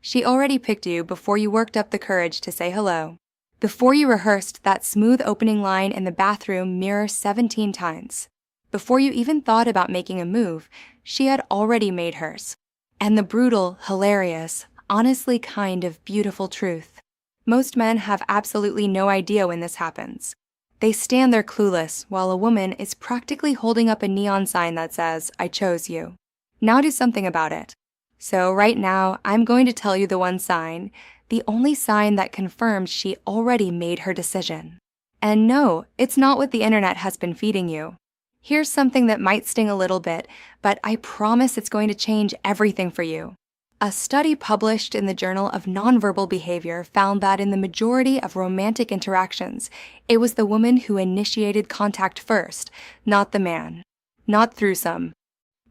She already picked you before you worked up the courage to say hello. Before you rehearsed that smooth opening line in the bathroom mirror 17 times. Before you even thought about making a move, she had already made hers. And the brutal, hilarious, honestly kind of beautiful truth. Most men have absolutely no idea when this happens. They stand there clueless while a woman is practically holding up a neon sign that says, "I chose you." Now do something about it. So right now, I'm going to tell you the one sign, the only sign that confirms she already made her decision. And no, it's not what the internet has been feeding you. Here's something that might sting a little bit, but I promise it's going to change everything for you. A study published in the Journal of Nonverbal Behavior found that in the majority of romantic interactions, it was the woman who initiated contact first, not the man. Not through some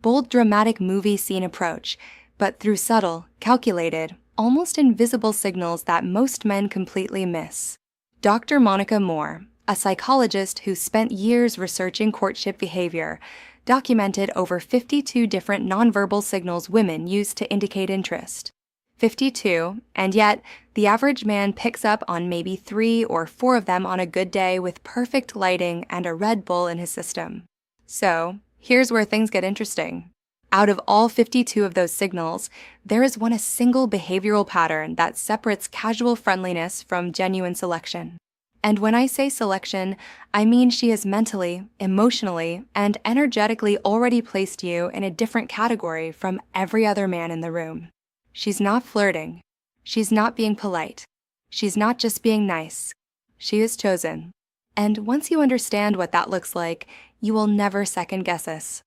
bold, dramatic movie scene approach, but through subtle, calculated, almost invisible signals that most men completely miss. Dr. Monica Moore, a psychologist who spent years researching courtship behavior, documented over 52 different nonverbal signals women use to indicate interest. 52, and yet the average man picks up on maybe 3 or 4 of them on a good day with perfect lighting and a Red Bull in his system. So, here's where things get interesting. Out of all 52 of those signals, there is a single behavioral pattern that separates casual friendliness from genuine selection. And when I say selection, I mean she has mentally, emotionally, and energetically already placed you in a different category from every other man in the room. She's not flirting. She's not being polite. She's not just being nice. She is chosen. And once you understand what that looks like, you will never second guess us.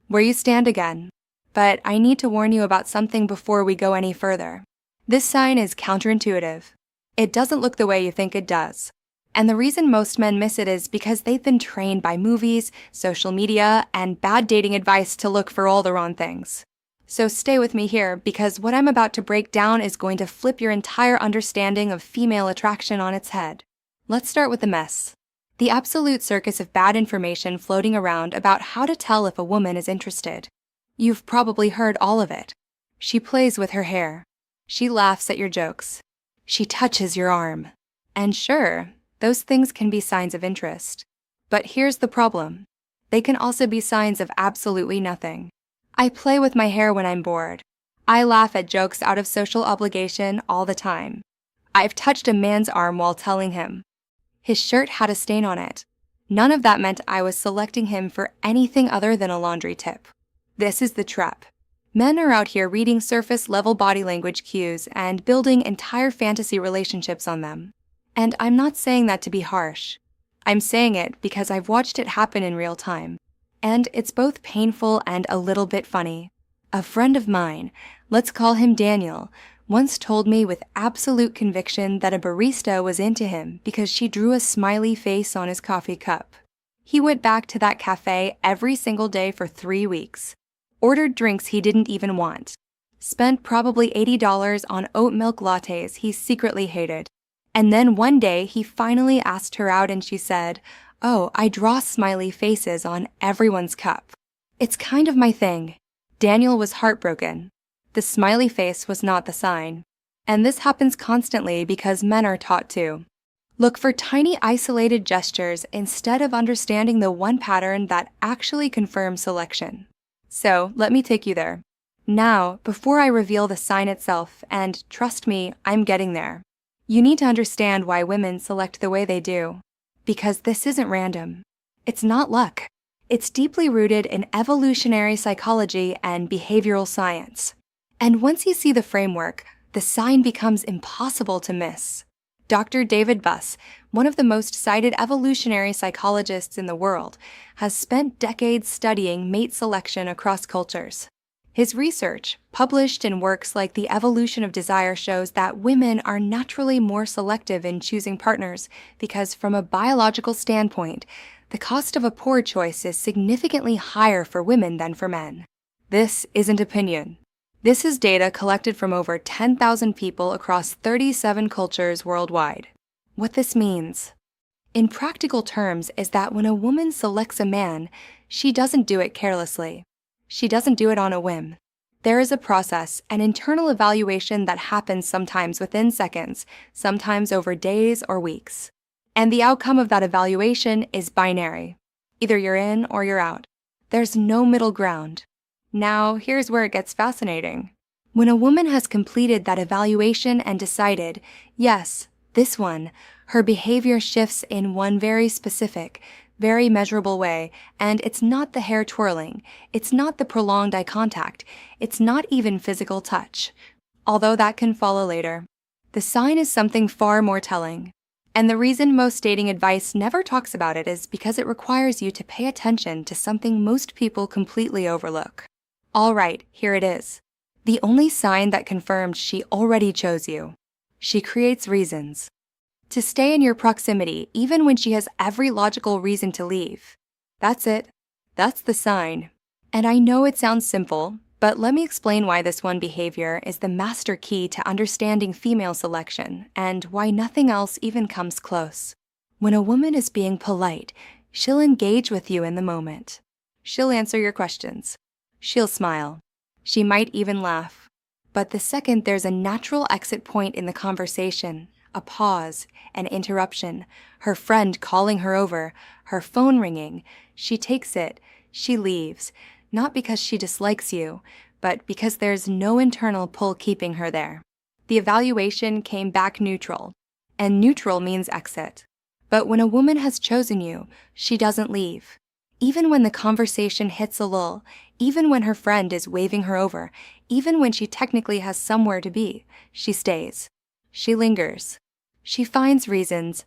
Where you stand again. But I need to warn you about something before we go any further. This sign is counterintuitive. It doesn't look the way you think it does. And the reason most men miss it is because they've been trained by movies, social media, and bad dating advice to look for all the wrong things. So stay with me here, because what I'm about to break down is going to flip your entire understanding of female attraction on its head. Let's start with the mess. The absolute circus of bad information floating around about how to tell if a woman is interested. You've probably heard all of it. She plays with her hair. She laughs at your jokes. She touches your arm. And sure, those things can be signs of interest. But here's the problem. They can also be signs of absolutely nothing. I play with my hair when I'm bored. I laugh at jokes out of social obligation all the time. I've touched a man's arm while telling him. His shirt had a stain on it. None of that meant I was selecting him for anything other than a laundry tip. This is the trap. Men are out here reading surface-level body language cues and building entire fantasy relationships on them. And I'm not saying that to be harsh. I'm saying it because I've watched it happen in real time. And it's both painful and a little bit funny. A friend of mine, let's call him Daniel, once told me with absolute conviction that a barista was into him because she drew a smiley face on his coffee cup. He went back to that cafe every single day for 3 weeks. Ordered drinks he didn't even want. Spent probably $80 on oat milk lattes he secretly hated. And then one day he finally asked her out and she said, "Oh, I draw smiley faces on everyone's cup. It's kind of my thing." Daniel was heartbroken. The smiley face was not the sign. And this happens constantly because men are taught to. Look for tiny isolated gestures instead of understanding the one pattern that actually confirms selection. So let me take you there. Now, before I reveal the sign itself, and trust me, I'm getting there, you need to understand why women select the way they do. Because this isn't random. It's not luck. It's deeply rooted in evolutionary psychology and behavioral science. And once you see the framework, the sign becomes impossible to miss. Dr. David Buss, one of the most cited evolutionary psychologists in the world, has spent decades studying mate selection across cultures. His research, published in works like The Evolution of Desire, shows that women are naturally more selective in choosing partners because, from a biological standpoint, the cost of a poor choice is significantly higher for women than for men. This isn't opinion. This is data collected from over 10,000 people across 37 cultures worldwide. What this means, in practical terms, is that when a woman selects a man, she doesn't do it carelessly. She doesn't do it on a whim. There is a process, an internal evaluation that happens sometimes within seconds, sometimes over days or weeks. And the outcome of that evaluation is binary. Either you're in or you're out. There's no middle ground. Now, here's where it gets fascinating. When a woman has completed that evaluation and decided, yes, this one, her behavior shifts in one very specific, very measurable way, and it's not the hair twirling, it's not the prolonged eye contact, it's not even physical touch, although that can follow later. The sign is something far more telling. And the reason most dating advice never talks about it is because it requires you to pay attention to something most people completely overlook. All right, here it is. The only sign that confirmed she already chose you. She creates reasons to stay in your proximity even when she has every logical reason to leave. That's it. That's the sign. And I know it sounds simple, but let me explain why this one behavior is the master key to understanding female selection and why nothing else even comes close. When a woman is being polite, she'll engage with you in the moment. She'll answer your questions. She'll smile. She might even laugh. But the second there's a natural exit point in the conversation, a pause, an interruption, her friend calling her over, her phone ringing, she takes it, she leaves, not because she dislikes you, but because there's no internal pull keeping her there. The evaluation came back neutral, and neutral means exit. But when a woman has chosen you, she doesn't leave. Even when the conversation hits a lull, even when her friend is waving her over, even when she technically has somewhere to be, she stays. She lingers. She finds reasons,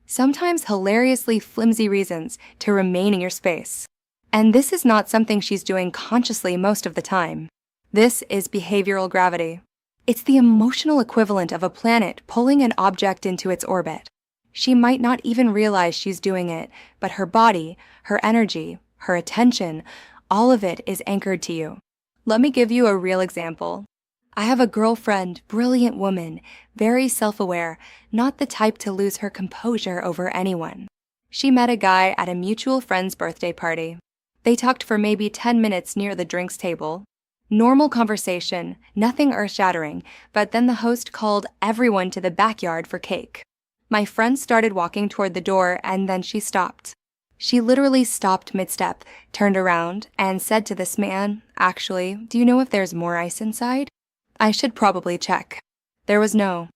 sometimes hilariously flimsy reasons, to remain in your space. And this is not something she's doing consciously most of the time. This is behavioral gravity. It's the emotional equivalent of a planet pulling an object into its orbit. She might not even realize she's doing it, but her body, her energy, her attention, all of it is anchored to you. Let me give you a real example. I have a girlfriend, brilliant woman, very self-aware, not the type to lose her composure over anyone. She met a guy at a mutual friend's birthday party. They talked for maybe 10 minutes near the drinks table. Normal conversation, nothing earth-shattering, but then the host called everyone to the backyard for cake. My friend started walking toward the door and then she stopped. She literally stopped mid-step, turned around, and said to this man, "Actually, do you know if there's more ice inside? I should probably check." There was no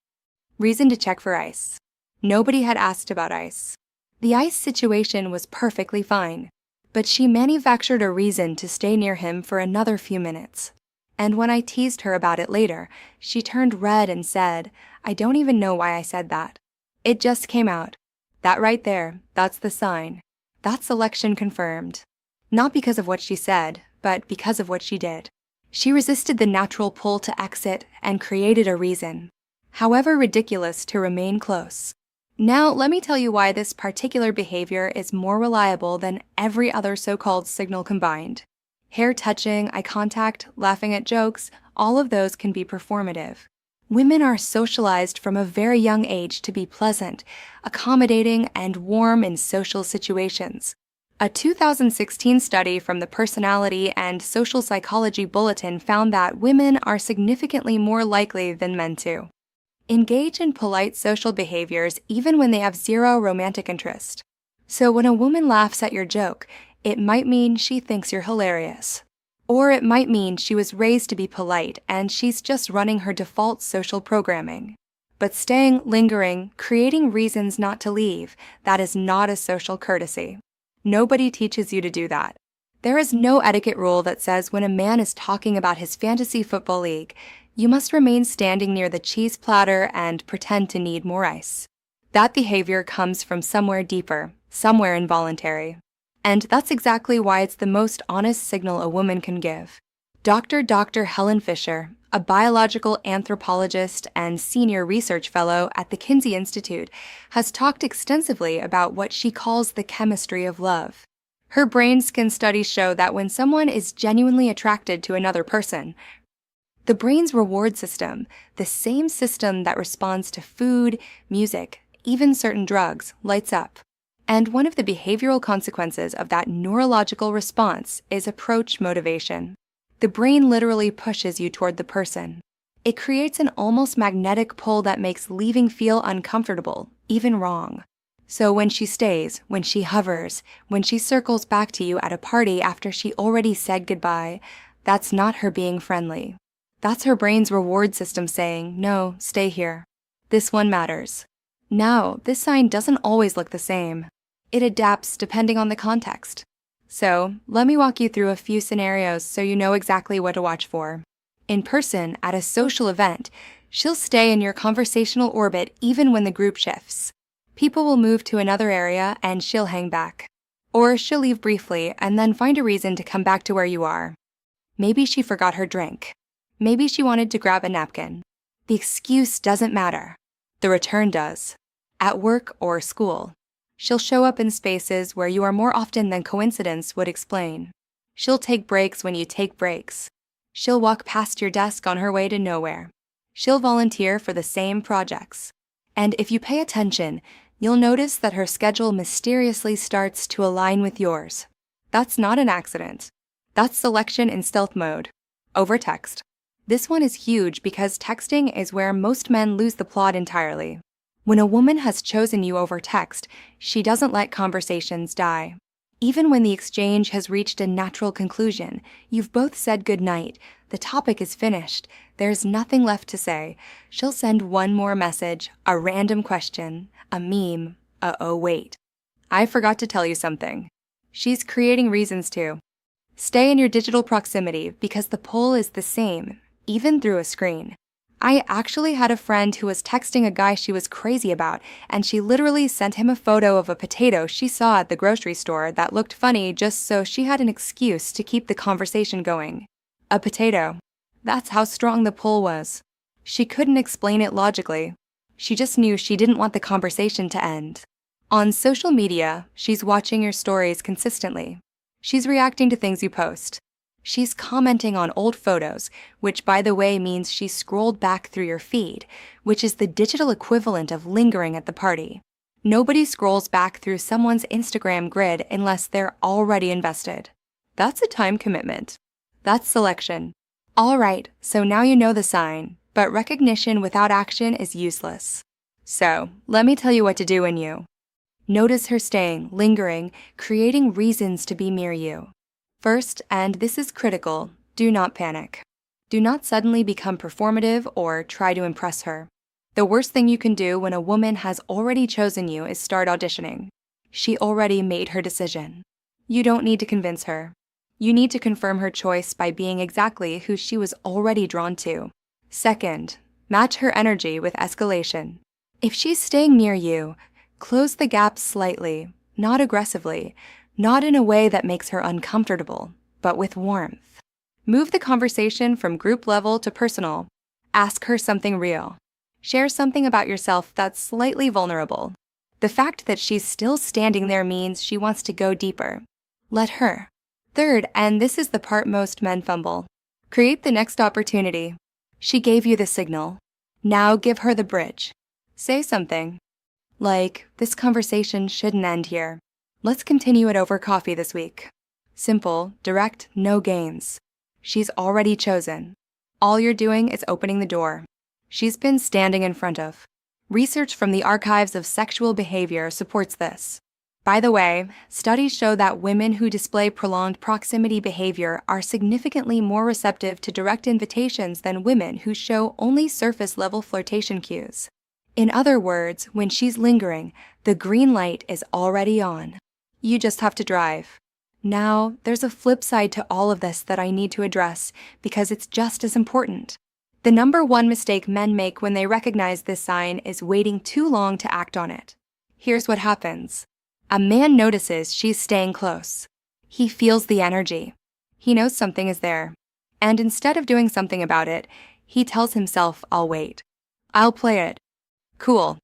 reason to check for ice. Nobody had asked about ice. The ice situation was perfectly fine, but she manufactured a reason to stay near him for another few minutes. And when I teased her about it later, she turned red and said, "I don't even know why I said that. It just came out. That right there, that's the sign. That's selection confirmed." Not because of what she said, but because of what she did. She resisted the natural pull to exit and created a reason, however ridiculous, to remain close. Now, let me tell you why this particular behavior is more reliable than every other so-called signal combined. Hair touching, eye contact, laughing at jokes, all of those can be performative. Women are socialized from a very young age to be pleasant, accommodating, and warm in social situations. A 2016 study from the Personality and Social Psychology Bulletin found that women are significantly more likely than men to engage in polite social behaviors even when they have zero romantic interest. So when a woman laughs at your joke, it might mean she thinks you're hilarious. Or it might mean she was raised to be polite and she's just running her default social programming. But staying, lingering, creating reasons not to leave, that is not a social courtesy. Nobody teaches you to do that. There is no etiquette rule that says when a man is talking about his fantasy football league, you must remain standing near the cheese platter and pretend to need more ice. That behavior comes from somewhere deeper, somewhere involuntary. And that's exactly why it's the most honest signal a woman can give. Dr. Helen Fisher, a biological anthropologist and senior research fellow at the Kinsey Institute, has talked extensively about what she calls the chemistry of love. Her brain scan studies show that when someone is genuinely attracted to another person, the brain's reward system, the same system that responds to food, music, even certain drugs, lights up. And one of the behavioral consequences of that neurological response is approach motivation. The brain literally pushes you toward the person. It creates an almost magnetic pull that makes leaving feel uncomfortable, even wrong. So when she stays, when she hovers, when she circles back to you at a party after she already said goodbye, that's not her being friendly. That's her brain's reward system saying, no, stay here. This one matters. Now, this sign doesn't always look the same. It adapts depending on the context. So, let me walk you through a few scenarios so you know exactly what to watch for. In person, at a social event, she'll stay in your conversational orbit even when the group shifts. People will move to another area and she'll hang back. Or she'll leave briefly and then find a reason to come back to where you are. Maybe she forgot her drink. Maybe she wanted to grab a napkin. The excuse doesn't matter. The return does. At work or school. She'll show up in spaces where you are more often than coincidence would explain. She'll take breaks when you take breaks. She'll walk past your desk on her way to nowhere. She'll volunteer for the same projects. And if you pay attention, you'll notice that her schedule mysteriously starts to align with yours. That's not an accident. That's selection in stealth mode. Over text. This one is huge because texting is where most men lose the plot entirely. When a woman has chosen you over text, she doesn't let conversations die. Even when the exchange has reached a natural conclusion, you've both said goodnight, the topic is finished, there's nothing left to say, she'll send one more message, a random question, a meme, oh wait. I forgot to tell you something. She's creating reasons to. Stay in your digital proximity because the pull is the same, even through a screen. I actually had a friend who was texting a guy she was crazy about, and she literally sent him a photo of a potato she saw at the grocery store that looked funny just so she had an excuse to keep the conversation going. A potato. That's how strong the pull was. She couldn't explain it logically. She just knew she didn't want the conversation to end. On social media, she's watching your stories consistently. She's reacting to things you post. She's commenting on old photos, which by the way means she scrolled back through your feed, which is the digital equivalent of lingering at the party. Nobody scrolls back through someone's Instagram grid unless they're already invested. That's a time commitment. That's selection. All right, so now you know the sign, but recognition without action is useless. So, let me tell you what to do in you. Notice her staying, lingering, creating reasons to be near you. First, and this is critical, do not panic. Do not suddenly become performative or try to impress her. The worst thing you can do when a woman has already chosen you is start auditioning. She already made her decision. You don't need to convince her. You need to confirm her choice by being exactly who she was already drawn to. Second, match her energy with escalation. If she's staying near you, close the gap slightly, not aggressively, not in a way that makes her uncomfortable, but with warmth. Move the conversation from group level to personal. Ask her something real. Share something about yourself that's slightly vulnerable. The fact that she's still standing there means she wants to go deeper. Let her. Third, and this is the part most men fumble, create the next opportunity. She gave you the signal. Now give her the bridge. Say something. Like, this conversation shouldn't end here. Let's continue it over coffee this week. Simple, direct, no games. She's already chosen. All you're doing is opening the door. She's been standing in front of. Research from the archives of sexual behavior supports this. By the way, studies show that women who display prolonged proximity behavior are significantly more receptive to direct invitations than women who show only surface-level flirtation cues. In other words, when she's lingering, the green light is already on. You just have to drive. Now, there's a flip side to all of this that I need to address because it's just as important. The number one mistake men make when they recognize this sign is waiting too long to act on it. Here's what happens. A man notices she's staying close. He feels the energy. He knows something is there. And instead of doing something about it, he tells himself, I'll wait. I'll play it. Cool.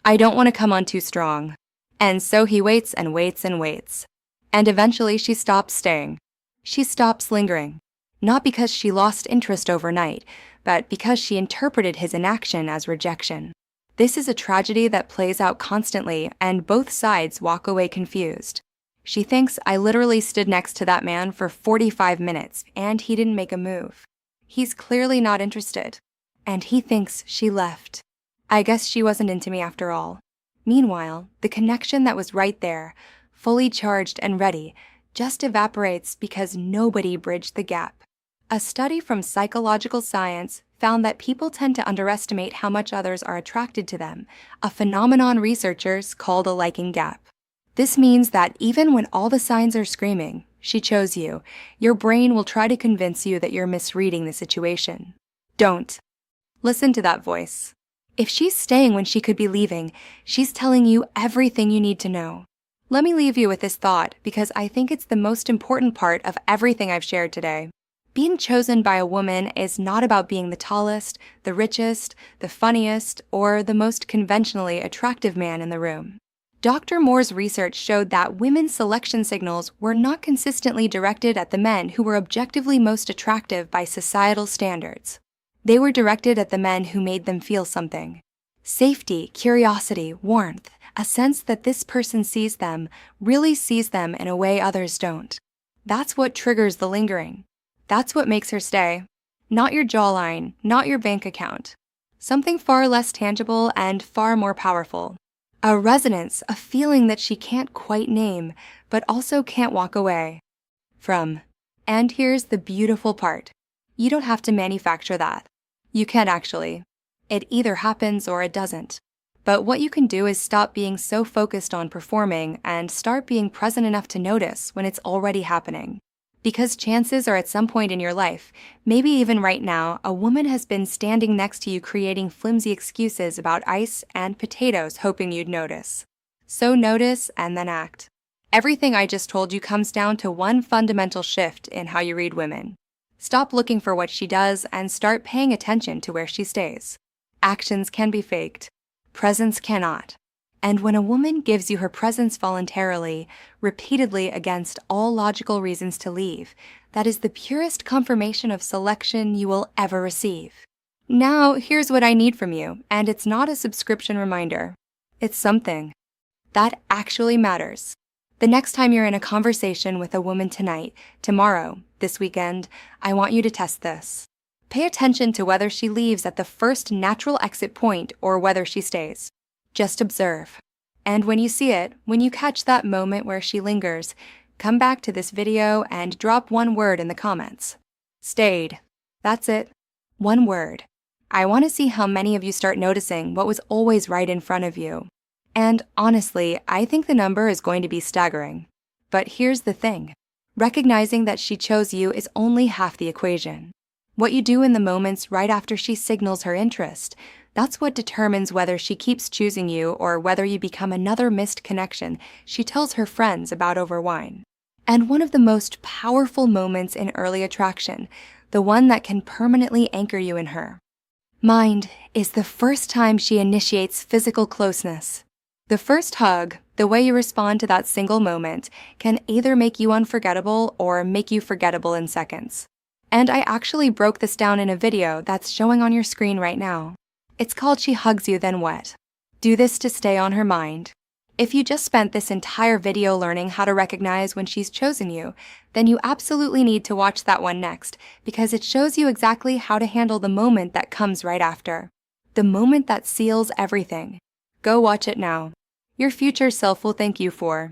I don't want to come on too strong. And so he waits and waits and waits. And eventually she stops staying. She stops lingering. Not because she lost interest overnight, but because she interpreted his inaction as rejection. This is a tragedy that plays out constantly, and both sides walk away confused. She thinks I literally stood next to that man for 45 minutes and he didn't make a move. He's clearly not interested. And he thinks she left. I guess she wasn't into me after all. Meanwhile, the connection that was right there, fully charged and ready, just evaporates because nobody bridged the gap. A study from psychological science found that people tend to underestimate how much others are attracted to them, a phenomenon researchers called a liking gap. This means that even when all the signs are screaming, she chose you, your brain will try to convince you that you're misreading the situation. Don't. Listen to that voice. If she's staying when she could be leaving, she's telling you everything you need to know. Let me leave you with this thought because I think it's the most important part of everything I've shared today. Being chosen by a woman is not about being the tallest, the richest, the funniest, or the most conventionally attractive man in the room. Dr. Moore's research showed that women's selection signals were not consistently directed at the men who were objectively most attractive by societal standards. They were directed at the men who made them feel something. Safety, curiosity, warmth, a sense that this person sees them, really sees them in a way others don't. That's what triggers the lingering. That's what makes her stay. Not your jawline, not your bank account. Something far less tangible and far more powerful. A resonance, a feeling that she can't quite name, but also can't walk away from. And here's the beautiful part. You don't have to manufacture that. You can't actually. It either happens or it doesn't. But what you can do is stop being so focused on performing and start being present enough to notice when it's already happening. Because chances are at some point in your life, maybe even right now, a woman has been standing next to you creating flimsy excuses about ice and potatoes hoping you'd notice. So notice and then act. Everything I just told you comes down to one fundamental shift in how you read women. Stop looking for what she does and start paying attention to where she stays. Actions can be faked. Presence cannot. And when a woman gives you her presence voluntarily, repeatedly against all logical reasons to leave, that is the purest confirmation of selection you will ever receive. Now, here's what I need from you, and it's not a subscription reminder. It's something that actually matters. The next time you're in a conversation with a woman tonight, tomorrow, this weekend, I want you to test this. Pay attention to whether she leaves at the first natural exit point or whether she stays. Just observe. And when you see it, when you catch that moment where she lingers, come back to this video and drop one word in the comments. Stayed. That's it. One word. I want to see how many of you start noticing what was always right in front of you. And honestly, I think the number is going to be staggering. But here's the thing. Recognizing that she chose you is only half the equation. What you do in the moments right after she signals her interest, that's what determines whether she keeps choosing you or whether you become another missed connection she tells her friends about over wine. And one of the most powerful moments in early attraction, the one that can permanently anchor you in her mind, is the first time she initiates physical closeness. The first hug, the way you respond to that single moment, can either make you unforgettable or make you forgettable in seconds. And I actually broke this down in a video that's showing on your screen right now. It's called She Hugs You Then What? Do this to stay on her mind. If you just spent this entire video learning how to recognize when she's chosen you, then you absolutely need to watch that one next because it shows you exactly how to handle the moment that comes right after. The moment that seals everything. Go watch it now. Your future self will thank you for